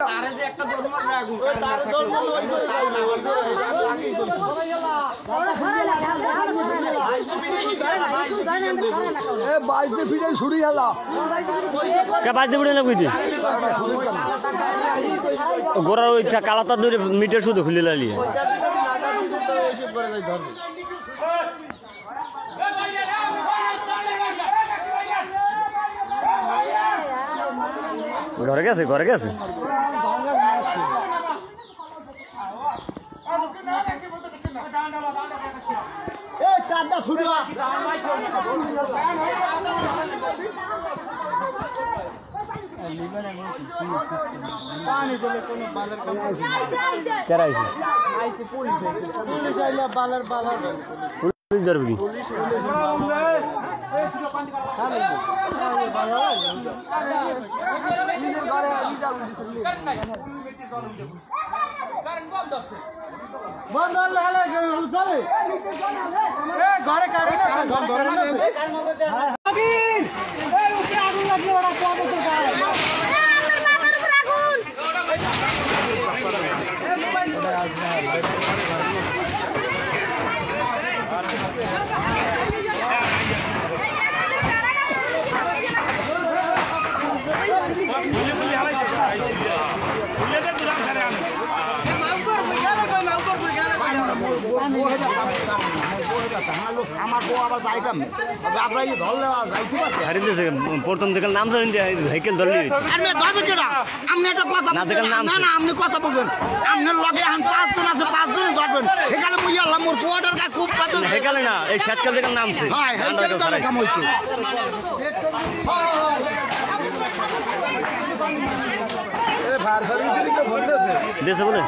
তারে যে একটা দরমার রাখুন তারে দরমার ওই এ বাইতে ফিরে ছুরি গেলা কে বাইতে ফিরে না কইতে গোরার ওই কালাতা ধরে মিটার শুধু খুলে লালি ঘরে গেছে প্রথম থেকে নাম জানেন যে সাইকেল ধরলি আপনি কথা বলবেন আপনার লগে এখন 5 জন আছে 5 জন ধরবেন এখানে বুঝে আল্লাহ মোর কোয়ার্টার কা খুব পাতল সেকালে না এই শেষকাল থেকে নামছে দেশে বলে